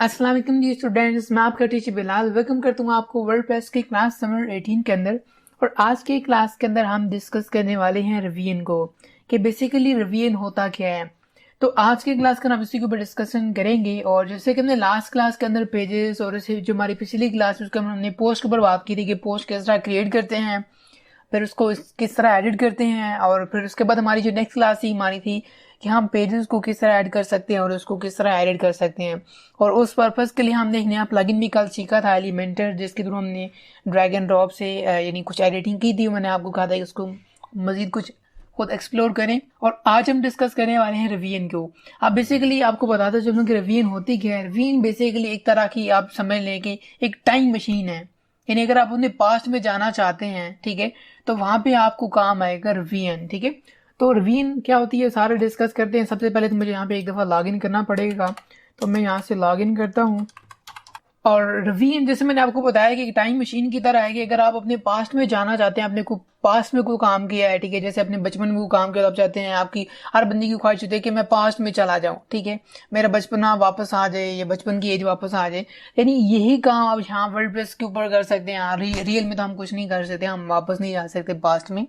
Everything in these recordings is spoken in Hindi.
अस्सलाम वालेकुम जी स्टूडेंट्स, मैं आपका टीचर बिलाल वेलकम करता हूँ आपको वर्डप्रेस की क्लास समर 18 के अंदर। और आज के क्लास के अंदर हम डिस्कस करने वाले हैं रिवीजन को, कि बेसिकली रिवीजन होता क्या है। तो आज के क्लास का हम इसी के ऊपर डिस्कशन करेंगे। और जैसे कि हमने लास्ट क्लास के अंदर पेजेस और जैसे जो हमारी पिछली क्लास उसके हमने पोस्ट के ऊपर बात की थी कि पोस्ट किस तरह क्रिएट करते हैं, फिर उसको किस तरह एडिट करते हैं, और फिर उसके बाद हमारी जो नेक्स्ट क्लास थी हमारी थी कि हम पेजेस को किस तरह ऐड कर सकते हैं और उसको किस तरह एडिट कर सकते हैं। और उस पर्पज़ के लिए हमने एक नया प्लगइन भी कल सीखा था एलिमेंटर, जिसके थ्रू हमने ड्रैग एंड ड्रॉप से यानी कुछ एडिटिंग की थी। मैंने आपको कहा था कि उसको मजीद कुछ खुद एक्सप्लोर करें। और आज हम डिस्कस करने वाले हैं रिवीजन को। अब बेसिकली आपको बताते चलूँ कि रिवीजन होती क्या है। रिवीजन बेसिकली एक तरह की आप समझ लें कि एक टाइम मशीन है, यानी अगर आप अपने पास्ट में जाना चाहते हैं, ठीक है, तो वहां पे आपको काम आएगा रिवीजन। ठीक है, तो रिवीजन क्या होती है सारे डिस्कस करते हैं। सबसे पहले तो मुझे यहाँ पे एक दफ़ा लॉगिन करना पड़ेगा, तो मैं यहाँ से लॉगिन करता हूँ। और रिवीजन जैसे मैंने आपको बताया कि टाइम मशीन की तरह है कि अगर आप अपने पास्ट में जाना चाहते हैं, अपने को पास्ट में कोई काम किया है, ठीक है, जैसे अपने बचपन में कोई काम किया तो आप चाहते हैं, आपकी हर बंदी की ख्वाहिश होती है कि मैं पास्ट में चला जाऊं, ठीक है, मेरा बचपना वापस आ जाए या बचपन की एज वापस आ जाए। यानी यही काम आप यहाँ वर्डप्रेस के ऊपर कर सकते हैं। रियल में तो हम कुछ नहीं कर सकते, हम वापस नहीं जा सकते पास्ट में,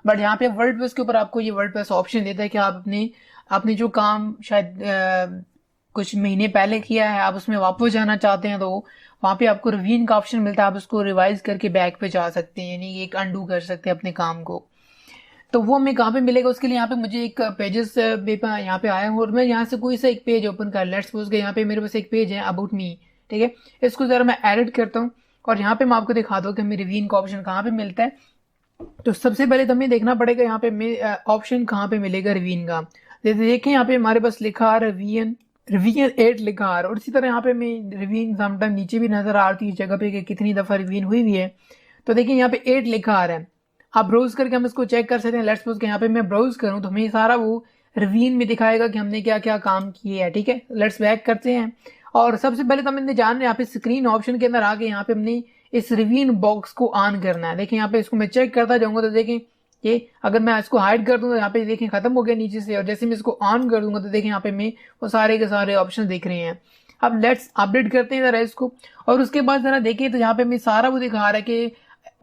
बट यहाँ पे वर्डप्रेस के ऊपर आपको ये वर्डप्रेस ऑप्शन देता है कि आप अपने जो काम शायद कुछ महीने पहले किया है, आप उसमें वापस जाना चाहते हैं, तो वहाँ पे आपको रिवीजन का ऑप्शन मिलता है। आप उसको रिवाइज करके बैक पे जा सकते हैं, यानी एक अंडू कर सकते हैं अपने काम को। तो वो हमें कहाँ पे मिलेगा, उसके लिए यहाँ पे मुझे एक पेजेस पेपर यहाँ पे आया हूँ और मैं यहाँ से कोई सा एक पेज ओपन कर, लेट्स सपोज के यहाँ पे मेरे पास एक पेज है अबाउट मी, ठीक है, इसको जरा मैं एडिट करता हूँ और यहाँ पे मैं आपको दिखा दूँ कि हमें रिवीजन का ऑप्शन कहाँ पे मिलता है। तो सबसे पहले तो हमें देखना पड़ेगा यहाँ पे ऑप्शन कहाँ पे मिलेगा रिवीजन का। जैसे देखें यहाँ पे हमारे पास लिखा आ रहा है रिवीजन 8 लिखा आ रहा है, और इसी तरह यहाँ पे मैं रिवीजन समटाइम नीचे भी नजर आ रही है जगह पे कि कितनी दफा रिवीजन हुई हुई है। तो देखिए यहाँ पे 8 लिखा आ रहा है। आप ब्राउज करके हम इसको चेक कर सकते हैं। लेट्स सपोज के यहाँ पे मैं ब्राउज करूँ तो हमें सारा वो रिवीजन में दिखाएगा कि हमने क्या क्या काम किए हैं। ठीक है, लेट्स बैक करते हैं और सबसे पहले तो हमने जान यहाँ पे स्क्रीन ऑप्शन के अंदर आके यहाँ पे हमने इस रिवीजन बॉक्स को ऑन करना है। देखिए यहाँ पे इसको मैं चेक करता जाऊंगा तो देखें ये अगर मैं इसको हाइड कर दूं तो यहाँ पे देखें खत्म हो गया नीचे से, और जैसे मैं इसको ऑन कर दूंगा तो देखें यहाँ पे मैं वो सारे के सारे ऑप्शन दिख रहे हैं। अब लेट्स अपडेट करते हैं जरा इसको, और उसके बाद जरा देखिए तो यहाँ पे मैं सारा वो दिखा रहा है कि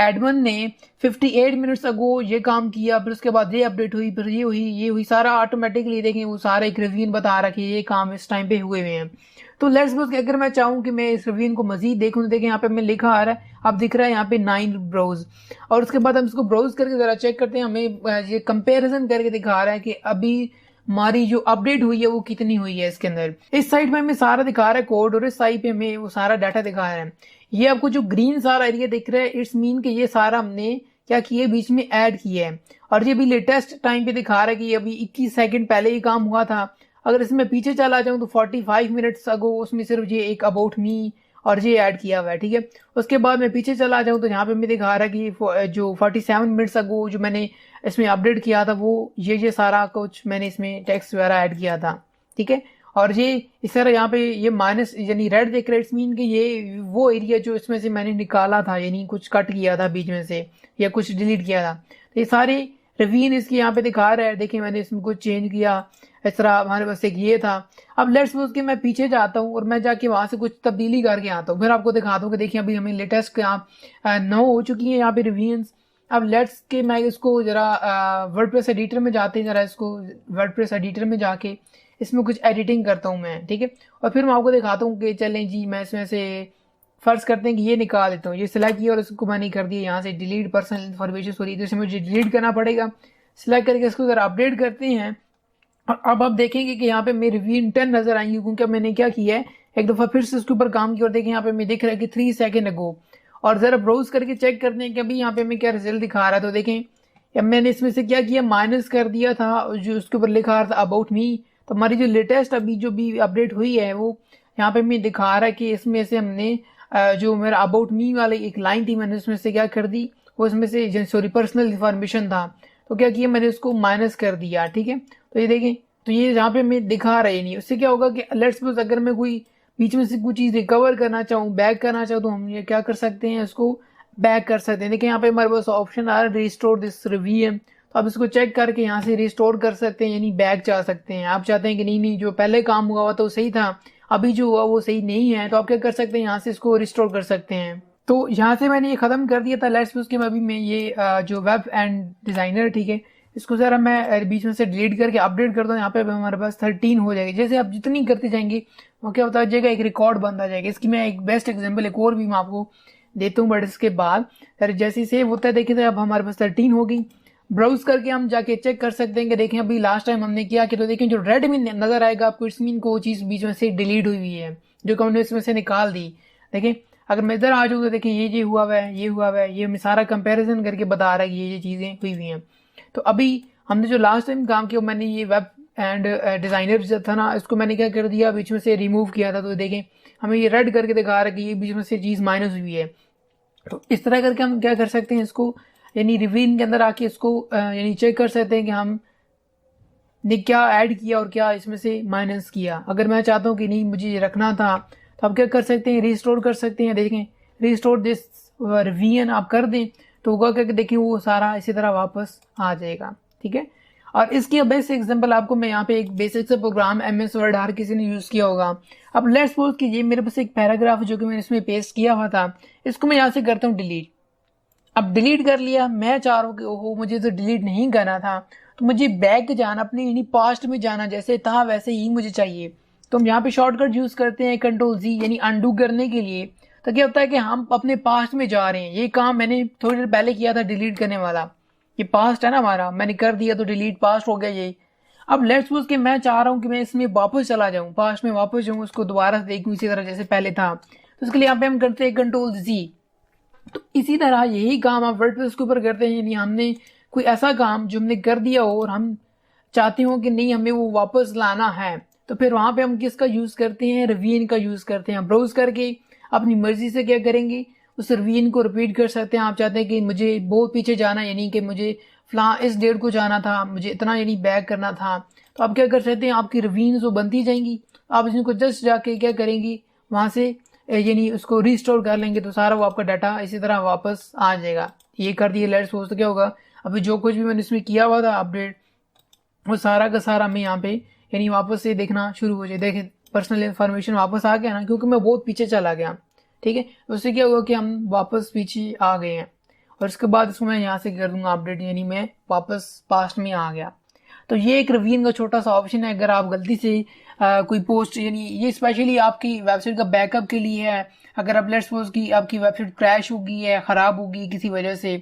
एडमन ने 58 मिनट्स अगो ये काम किया, फिर उसके बाद ये अपडेट हुई, फिर ये हुई सारा ऑटोमेटिकली देखें वो सारा एक रिवीजन बता रहा है कि ये काम इस टाइम पे हुए हुए हैं। तो लेट्स सपोज अगर मैं चाहूँ कि मैं इस रिवीजन को मजीद देखूँ तो देखें यहाँ पे मैं लिखा आ रहा है, अब दिख रहा है यहाँ पे 9 ब्राउज, और उसके बाद हम इसको ब्राउज करके जरा चेक करते हैं। हमें ये कंपैरिजन करके दिखा रहा है कि अभी हमारी जो अपडेट हुई है वो कितनी हुई है इसके अंदर। इस साइड में हमें सारा दिखा रहा है कोड, और इस साइड पे हमें वो सारा डाटा दिखा रहा है। ये आपको जो ग्रीन सारा एरिया दिख रहा है इट्स मीन कि ये सारा हमने क्या किया, बीच में ऐड किया है। और ये भी लेटेस्ट टाइम पे दिखा रहा है कि अभी 21 सेकंड पहले ये काम हुआ था। अगर इसमें पीछे चला जाऊं तो 45 मिनट्स अगो उसमें सिर्फ ये एक अबाउट मी और ये ऐड किया हुआ है। ठीक है, उसके बाद मैं पीछे चला जाऊं तो यहाँ पे मैं दिखा रहा है कि जो 47 मिनट्स अगो जो मैंने इसमें अपडेट किया था वो ये सारा कुछ मैंने इसमें टेक्स्ट वगैरह ऐड किया था। ठीक है, और ये इस तरह यहाँ पे ये माइनस यानी रेड देख रहे मीन कि ये वो एरिया जो इसमें से मैंने निकाला था, यानी कुछ कट किया था बीच में से या कुछ डिलीट किया था। तो ये सारे रिवीजन इसकी यहाँ पे दिखा रहा है। देखिए मैंने इसमें कुछ चेंज किया, इस तरह हमारे पास एक ये था। अब लेट्स सपोज कि मैं पीछे जाता हूँ और मैं जाके वहां से कुछ तब्दीली करके आता हूँ, फिर आपको दिखाता हूँ कि देखिए अभी हमें लेटेस्ट 9 हो चुकी है यहाँ पे रिवीजन। अब लेट्स के मैं इसको जरा वर्डप्रेस एडिटर में जाते हैं, जरा इसको वर्डप्रेस एडिटर में जाके इसमें कुछ एडिटिंग करता हूँ मैं। ठीक है, और फिर मैं आपको दिखाता हूँ कि चलें जी मैं इसमें से फर्ज करते हैं कि ये निकाल देता हूँ, ये सिलेक्ट किया और इसको मैंने कर दिया यहाँ से डिलीट पर्सनल इन्फॉर्मेशन, सॉरी तो इसे मुझे डिलीट करना पड़ेगा। सिलेक्ट करके इसको जरा अपडेट करते हैं और अब आप देखेंगे कि यहाँ पे मेरी रिवीजन 10 नजर आएंगी, क्योंकि मैंने क्या किया है एक दफा फिर से इसके ऊपर काम किया। और देखें यहाँ पे मैं दिख रहा है कि 3 सेकेंड अगो, और जरा ब्राउज करके चेक करते हैं कि अभी यहाँ पे मैं क्या रिजल्ट दिखा रहा है। तो देखें अब मैंने इसमें से क्या किया, माइनस कर दिया था जो उसके ऊपर लिखा रहा था अबाउट मी। तो हमारी जो लेटेस्ट अभी जो भी अपडेट हुई है वो यहाँ पे मैं दिखा रहा है कि इसमें से हमने जो मेरा अबाउट मी वाली एक लाइन थी मैंने उसमें से क्या कर दी, वो इसमें से सॉरी पर्सनल इन्फॉर्मेशन था, तो क्या किया मैंने उसको माइनस कर दिया। ठीक है, तो ये देखें तो ये यहाँ पे मैं दिखा रही नहीं। उससे क्या होगा कि लेट्स सपोज अगर मैं कोई बीच में से कुछ चीज रिकवर करना चाहूँ, बैक करना चाहूँ, तो हम ये क्या कर सकते हैं, इसको बैक कर सकते हैं। देखिए यहाँ पे हमारे पास ऑप्शन आ रहा है रिस्टोर दिस रिवीजन, तो आप इसको चेक करके यहाँ से रिस्टोर कर सकते हैं, यानी बैक जा सकते हैं। आप चाहते हैं कि नहीं जो पहले काम हुआ हुआ तो सही था, अभी जो हुआ वो सही नहीं है, तो आप क्या कर सकते हैं, यहाँ से इसको रिस्टोर कर सकते हैं। तो यहाँ से मैंने ये ख़त्म कर दिया था। लेट्स सपोज कि अभी मैं ये जो वेब एंड डिज़ाइनर, ठीक है, इसको ज़रा मैं बीच में से डिलीट करके अपडेट कर दूँ। यहाँ पे हमारे पास 13 हो जाएगी। जैसे आप जितनी करते जाएंगे वो क्या होता जाएगा, एक रिकॉर्ड बनता जाएगा। इसकी मैं एक बेस्ट एग्जाम्पल एक और भी मैं आपको देता हूँ, बट इसके बाद जैसे सेव होता है देखिए, तो अब हमारे पास 13 हो गई। ब्राउज करके हम जाके चेक कर सकते हैं कि देखें अभी लास्ट टाइम हमने किया कि, तो देखें जो रेड में नजर आएगा आपको, इट्स मीन को वो चीज़ बीच में से डिलीट हुई है जो कि हमने इसमें से निकाल दी। देखें अगर मैं इधर आ जाऊँ तो देखिए ये हुआ हुआ है, ये हुआ हुआ है, ये हमें सारा कंपैरिजन करके बता रहा है कि ये चीज़ें हुई हुई हैं। तो अभी हमने जो लास्ट टाइम काम किया, मैंने ये वेब एंड डिज़ाइनर जो था ना, इसको मैंने क्या कर दिया, बीच में से रिमूव किया था। तो देखें हमें ये रेड करके दिखा रहा है कि ये बीच में से चीज़ माइनस हुई है। तो इस तरह करके हम क्या कर सकते हैं, इसको यानी रिवीन के अंदर आके इसको यानी चेक कर सकते हैं कि हम ने क्या ऐड किया और क्या इसमें से माइनस किया। अगर मैं चाहता हूँ कि नहीं मुझे ये रखना था, तो आप क्या कर सकते हैं, रिस्टोर कर सकते हैं। देखें रिस्टोर दिस रिवीजन आप कर दें तो होगा क्या, देखिए वो सारा इसी तरह वापस आ जाएगा, ठीक है। और इसकी बेस्ट एग्जांपल आपको मैं यहाँ पे एक बेसिक सा प्रोग्राम MS वर्ड हर किसी ने यूज़ किया होगा। अब लेट्स सपोज कि ये मेरे पास एक पैराग्राफ जो कि मैंने इसमें पेस्ट किया हुआ था, इसको मैं यहाँ से करता हूँ डिलीट। अब डिलीट कर लिया, मैं चाह रहा हूँ कि ओहो मुझे तो डिलीट नहीं करना था, तो मुझे बैक जाना, अपने यानी पास्ट में जाना, जैसे था वैसे ही मुझे चाहिए। तो हम यहाँ पे शॉर्टकट यूज़ करते हैं Ctrl+Z, यानी अनडू करने के लिए। तो क्या होता है कि हम अपने पास्ट में जा रहे हैं। ये काम मैंने थोड़ी देर पहले किया था डिलीट करने वाला, ये पास्ट है ना हमारा, मैंने कर दिया तो डिलीट पास्ट हो गया ये। अब लेट्स सपोज कि मैं चाह रहा हूँ कि मैं इसमें वापस चला जाऊँ, पास्ट में वापस जाऊँ, उसको दोबारा देखूँ इसी तरह जैसे पहले था। तो उसके लिए यहाँ पे हम करते हैं Ctrl+Z। तो इसी तरह यही काम आप वर्डप्रेस के ऊपर करते हैं, यानी हमने कोई ऐसा काम जो हमने कर दिया हो और हम चाहते हो कि नहीं हमें वो वापस लाना है, तो फिर वहाँ पे हम किसका यूज़ करते हैं, रिवीजन का यूज़ करते हैं। ब्राउज करके अपनी मर्जी से क्या करेंगे, उस रिवीजन को रिपीट कर सकते हैं। आप चाहते हैं कि मुझे बहुत पीछे जाना, यानी कि मुझे फलां इस डेट को जाना था, मुझे इतना यानी बैक करना था, तो आप क्या कर सकते हैं, आपकी रिवीजन जो बनती जाएंगी, आप इसको जस्ट जाके क्या करेंगी, वहाँ से यानी उसको रिस्टोर कर लेंगे, तो सारा वो आपका डाटा इसी तरह वापस आ जाएगा। ये कर दिए लेट्स सपोज, तो क्या होगा, अभी जो कुछ भी मैंने इसमें किया हुआ था अपडेट, वो सारा का सारा मैं यहाँ पे यानी वापस से देखना शुरू हो जाए। देखें पर्सनल इन्फॉर्मेशन वापस आ गया ना, क्योंकि मैं बहुत पीछे चला गया, ठीक है। उससे क्या हुआ कि हम वापस पीछे आ गए हैं। और इसके बाद इसको मैं यहाँ से कर दूंगा अपडेट, यानी मैं वापस पास्ट में आ गया। तो ये एक रिवीजन का छोटा सा ऑप्शन है। अगर आप गलती से कोई पोस्ट, यानी ये स्पेशली आपकी वेबसाइट का बैकअप के लिए है। अगर आप लेट्स सपोज कि आपकी वेबसाइट क्रैश हो गई है, ख़राब हो गई किसी वजह से,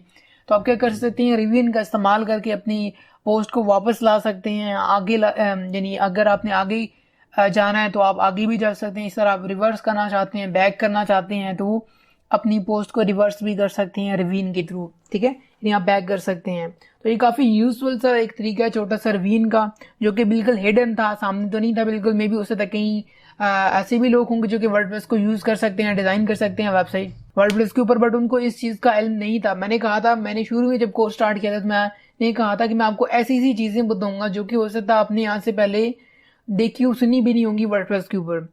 तो आप क्या कर सकते हैं, रिवीजन का इस्तेमाल करके अपनी पोस्ट को वापस ला सकते हैं आगे। यानी अगर आपने आगे जाना है तो आप आगे भी जा सकते हैं। इस तरह आप रिवर्स करना चाहते हैं, बैक करना चाहते हैं, तो अपनी पोस्ट को रिवर्स भी कर सकते हैं रिवीजन के थ्रू, ठीक है, यानी आप बैक कर सकते हैं। तो ये काफ़ी यूजफुल सा एक तरीका है छोटा सा रिवीजन का, जो कि बिल्कुल हिडन था, सामने तो नहीं था बिल्कुल। मे भी उससे तक कहीं ऐसे भी लोग होंगे जो कि वर्डप्रेस को यूज़ कर सकते हैं, डिज़ाइन कर सकते हैं वेबसाइट वर्डप्रेस के ऊपर, बट उनको इस चीज़ का इल्म नहीं था। मैंने कहा था, मैंने शुरू में जब कोर्स स्टार्ट किया था तो मैंने कहा था कि मैं आपको ऐसी सी चीज़ें बताऊंगा जो कि हो सकता है आपने यहाँ से पहले देखी सुनी भी नहीं होंगी वर्डप्रेस के ऊपर।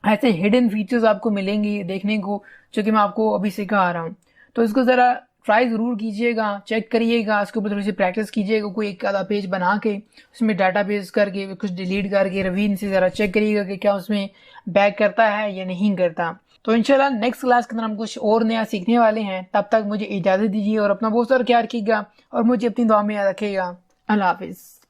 ऐसे हिडन फीचर्स आपको मिलेंगे देखने को, जो कि मैं आपको अभी सिखा रहा हूँ। तो इसको ज़रा ट्राई ज़रूर कीजिएगा, चेक करिएगा, इसके ऊपर थोड़ी सी प्रैक्टिस कीजिएगा। कोई एक आधा पेज बना के उसमें डाटा बेस करके कुछ डिलीट करके रिवीजन से ज़रा चेक करिएगा कि क्या उसमें बैक करता है या नहीं करता। तो इंशाल्लाह नेक्स्ट क्लास के अंदर हम कुछ और नया सीखने वाले हैं। तब तक मुझे इजाज़त दीजिए और अपना बहुत सारा ख्याल रखिएगा और मुझे अपनी दुआ में याद रखिएगा। अल्लाह हाफिज़।